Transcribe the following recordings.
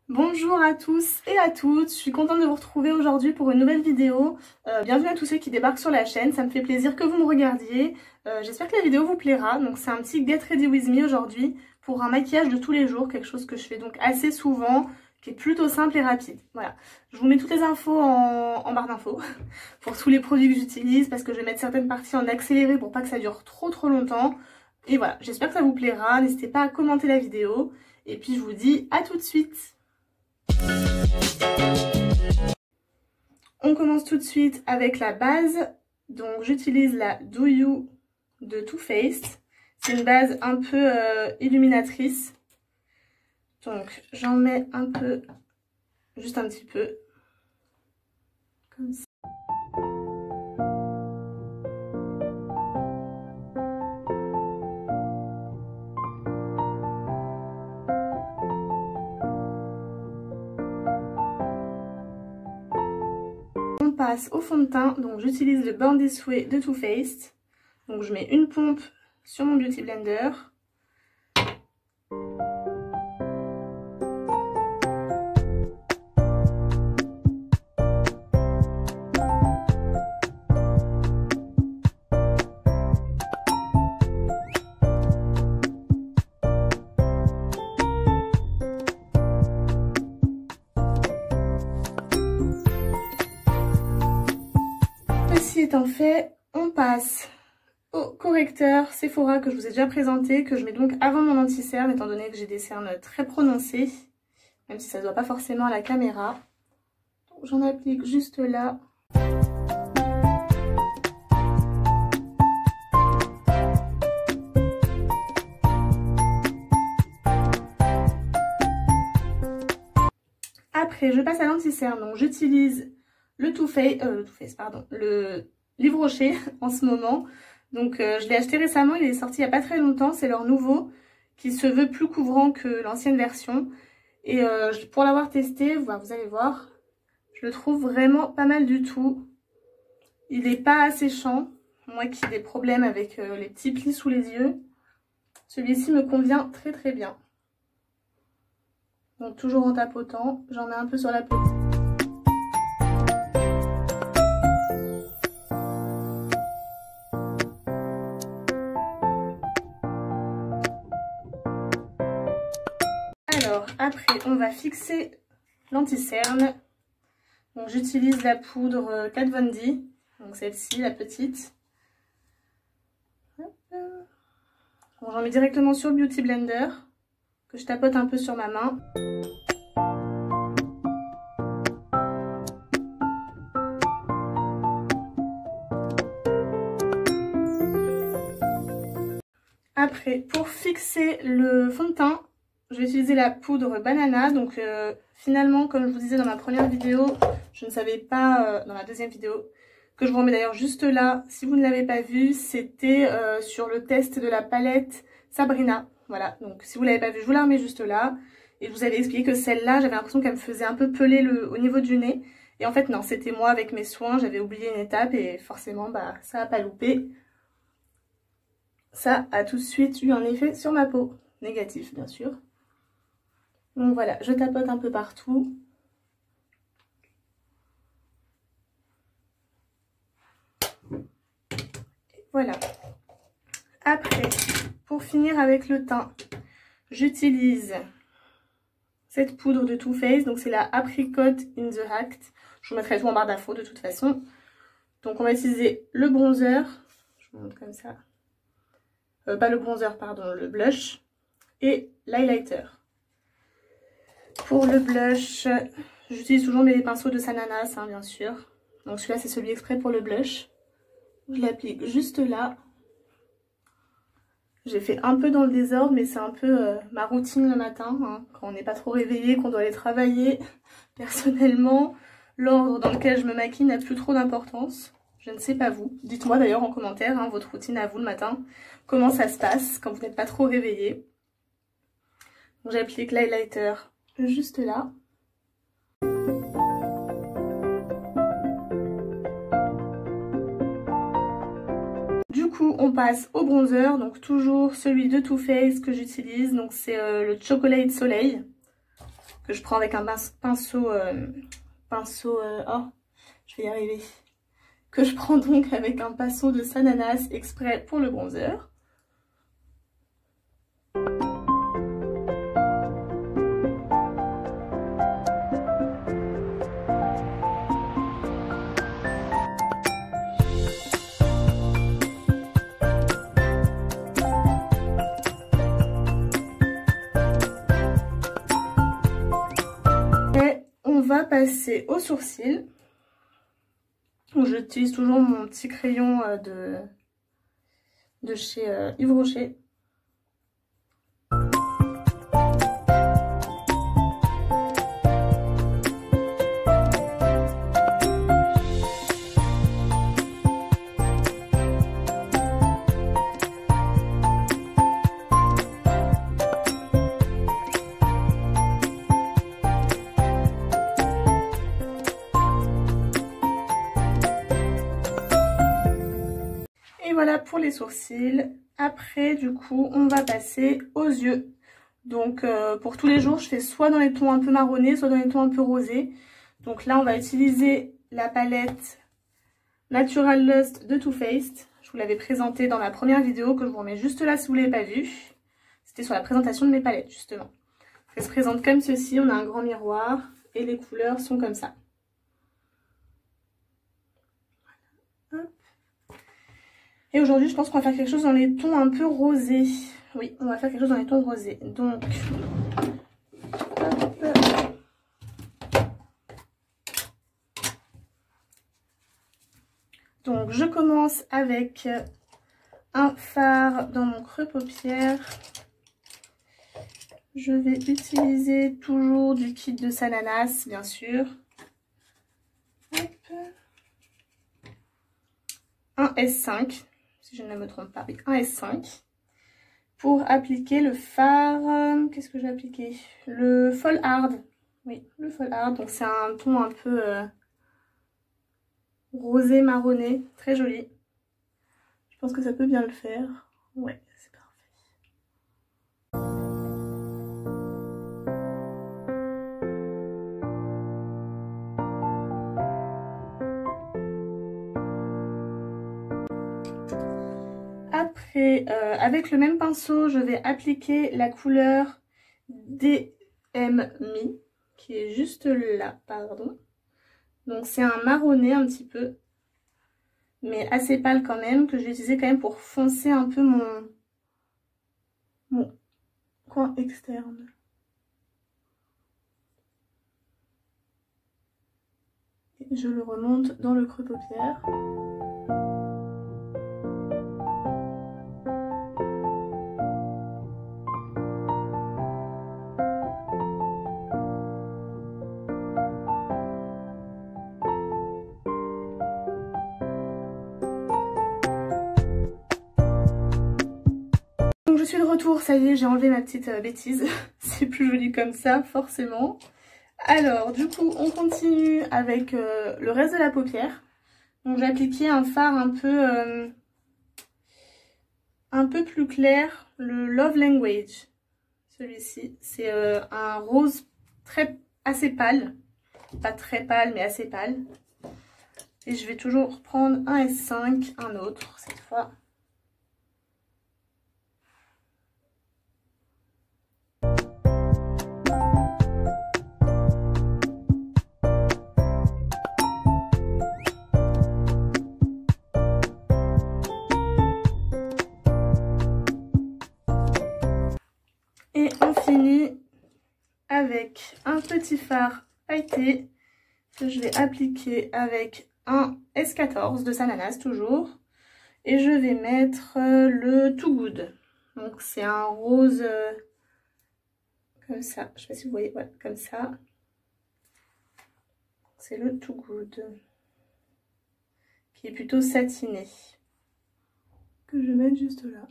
Bonjour à tous et à toutes, je suis contente de vous retrouver aujourd'hui pour une nouvelle vidéo. Bienvenue à tous ceux qui débarquent sur la chaîne, ça me fait plaisir que vous me regardiez. J'espère que la vidéo vous plaira. Donc c'est un petit Get Ready With Me aujourd'hui pour un maquillage de tous les jours, quelque chose que je fais donc assez souvent, qui est plutôt simple et rapide. Voilà, je vous mets toutes les infos en barre d'infos pour tous les produits que j'utilise parce que je vais mettre certaines parties en accéléré pour pas que ça dure trop longtemps. Et voilà, j'espère que ça vous plaira, n'hésitez pas à commenter la vidéo et puis je vous dis à tout de suite. On commence tout de suite avec la base. Donc j'utilise la Do You de Too Faced. C'est une base un peu illuminatrice. Donc j'en mets un peu, juste un petit peu. Comme ça. On passe au fond de teint, donc j'utilise le Born This Way de Too Faced. Donc je mets une pompe sur mon Beauty Blender. Ceci étant fait, on passe au correcteur Sephora que je vous ai déjà présenté, que je mets donc avant mon anti-cerne étant donné que j'ai des cernes très prononcées, même si ça ne se voit pas forcément à la caméra. J'en applique juste là. Après, je passe à l'anti-cerne, donc j'utilise le le Livre Rocher en ce moment. Donc je l'ai acheté récemment, il est sorti il n'y a pas très longtemps, c'est leur nouveau qui se veut plus couvrant que l'ancienne version. Et pour l'avoir testé, vous allez voir, je le trouve vraiment pas mal du tout. Il n'est pas asséchant, moi qui ai des problèmes avec les petits plis sous les yeux. Celui-ci me convient très bien. Donc toujours en tapotant, j'en mets un peu sur la peau. Alors après on va fixer l'anti-cerne. Donc j'utilise la poudre Kat Von D, donc celle-ci, la petite. Bon, j'en mets directement sur le Beauty Blender, que je tapote un peu sur ma main. Après, pour fixer le fond de teint, je vais utiliser la poudre Banana. Donc finalement, comme je vous disais dans ma première vidéo, je ne savais pas, dans la deuxième vidéo, que je vous remets d'ailleurs juste là, si vous ne l'avez pas vu, c'était sur le test de la palette Sabrina. Voilà, donc si vous ne l'avez pas vu, je vous la remets juste là. Et je vous avais expliqué que celle-là, j'avais l'impression qu'elle me faisait un peu peler au niveau du nez. Et en fait non, c'était moi avec mes soins, j'avais oublié une étape et forcément bah ça n'a pas loupé. Ça a tout de suite eu un effet sur ma peau, négatif bien sûr. Donc voilà, je tapote un peu partout. Et voilà. Après, pour finir avec le teint, j'utilise cette poudre de Too Faced. Donc c'est la Apricot in the Act. Je vous mettrai tout en barre d'infos de toute façon. Donc on va utiliser le bronzer. Je vous montre comme ça. Pas le bronzer, pardon, le blush. Et l'highlighter. Pour le blush, j'utilise toujours mes pinceaux de Sananas, hein, bien sûr. Donc celui-là, c'est celui exprès pour le blush. Je l'applique juste là. J'ai fait un peu dans le désordre, mais c'est un peu ma routine le matin, hein, quand on n'est pas trop réveillé, qu'on doit aller travailler. Personnellement, l'ordre dans lequel je me maquille n'a plus trop d'importance. Je ne sais pas vous. Dites-moi d'ailleurs en commentaire, hein, votre routine à vous le matin. Comment ça se passe quand vous n'êtes pas trop réveillé. J'applique l'highlighter juste là. Du coup, on passe au bronzer, donc toujours celui de Too Faced que j'utilise, donc c'est le Chocolate Soleil. que je prends avec un pinceau, oh, je vais y arriver, que je prends donc avec un pinceau de Sananas exprès pour le bronzer. On va passer aux sourcils. J'utilise toujours mon petit crayon de chez Yves Rocher. Voilà pour les sourcils. Après du coup on va passer aux yeux. Donc pour tous les jours je fais soit dans les tons un peu marronnés, soit dans les tons un peu rosés. Donc là on va utiliser la palette Natural Lust de Too Faced. Je vous l'avais présentée dans ma première vidéo que je vous remets juste là si vous ne l'avez pas vue. C'était sur la présentation de mes palettes justement. Elle se présente comme ceci, on a un grand miroir et les couleurs sont comme ça. Et aujourd'hui, je pense qu'on va faire quelque chose dans les tons un peu rosés. Oui, on va faire quelque chose dans les tons rosés. Donc, je commence avec un fard dans mon creux paupières. Je vais utiliser toujours du kit de Sananas, bien sûr. Hop. Un S5. Si je ne me trompe pas, oui, un S5 pour appliquer le fard. Qu'est-ce que j'ai appliqué? Le Fall Hard. Oui, le Fall Hard. Donc c'est un ton un peu rosé marronné, très joli. Je pense que ça peut bien le faire. Ouais, c'est parfait. Après, avec le même pinceau, je vais appliquer la couleur DM Me, qui est juste là, pardon. Donc c'est un marronné un petit peu, mais assez pâle quand même, que je vais utiliser quand même pour foncer un peu mon coin externe. Et je le remonte dans le creux paupière. Je suis de retour, ça y est, j'ai enlevé ma petite bêtise. C'est plus joli comme ça, forcément. Alors, du coup, on continue avec le reste de la paupière. Donc, j'ai appliqué un fard un peu plus clair, le Love Language. Celui-ci, c'est un rose assez pâle. Pas très pâle, mais assez pâle. Et je vais toujours prendre un S5, un autre, cette fois. Et on finit avec un petit fard pailleté que je vais appliquer avec un S14 de Sananas toujours. Et je vais mettre le Too Good. Donc c'est un rose comme ça. Je ne sais pas si vous voyez, ouais, comme ça. C'est le Too Good. Qui est plutôt satiné. Que je vais mettre juste là.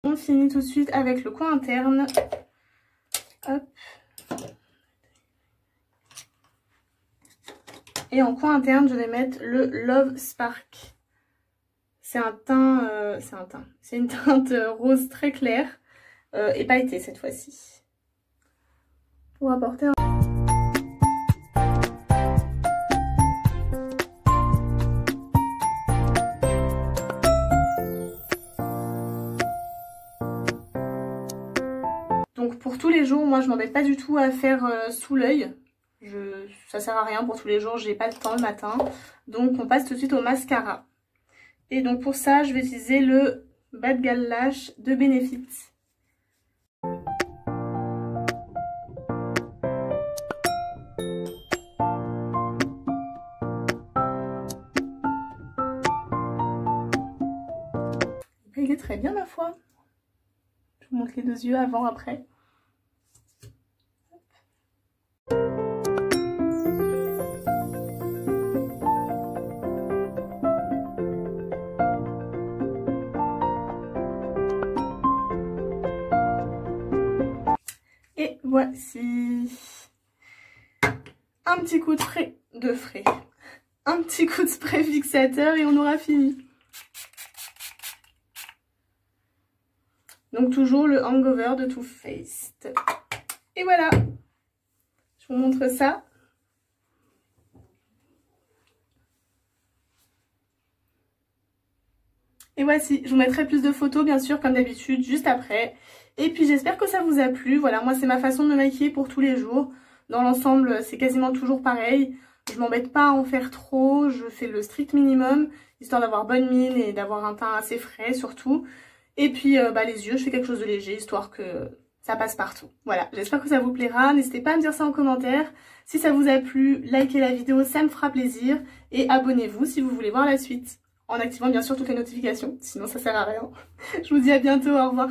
On finit tout de suite avec le coin interne. Et en coin interne, je vais mettre le Love Spark. C'est un teint, c'est une teinte rose très claire et pailletée cette fois-ci. Pour apporter un... Donc pour tous les jours, moi je m'embête pas du tout à faire sous l'œil. Ça sert à rien pour tous les jours, j'ai pas le temps le matin. Donc on passe tout de suite au mascara. Et donc pour ça, je vais utiliser le Bad Gal Lash de Benefit. Il est très bien ma foi. Je vous montre les deux yeux avant, après. Et voici un petit coup un petit coup de spray fixateur et on aura fini. Donc toujours le Hangover de Too Faced. Et voilà, je vous montre ça. Et voici, je vous mettrai plus de photos bien sûr comme d'habitude juste après. Et puis j'espère que ça vous a plu. Voilà, moi c'est ma façon de me maquiller pour tous les jours. Dans l'ensemble c'est quasiment toujours pareil. Je m'embête pas à en faire trop, je fais le strict minimum, histoire d'avoir bonne mine et d'avoir un teint assez frais surtout. Et puis les yeux, je fais quelque chose de léger, histoire que ça passe partout. Voilà, j'espère que ça vous plaira. N'hésitez pas à me dire ça en commentaire. Si ça vous a plu, likez la vidéo, ça me fera plaisir. Et abonnez-vous si vous voulez voir la suite. En activant bien sûr toutes les notifications, sinon ça sert à rien. Je vous dis à bientôt, au revoir.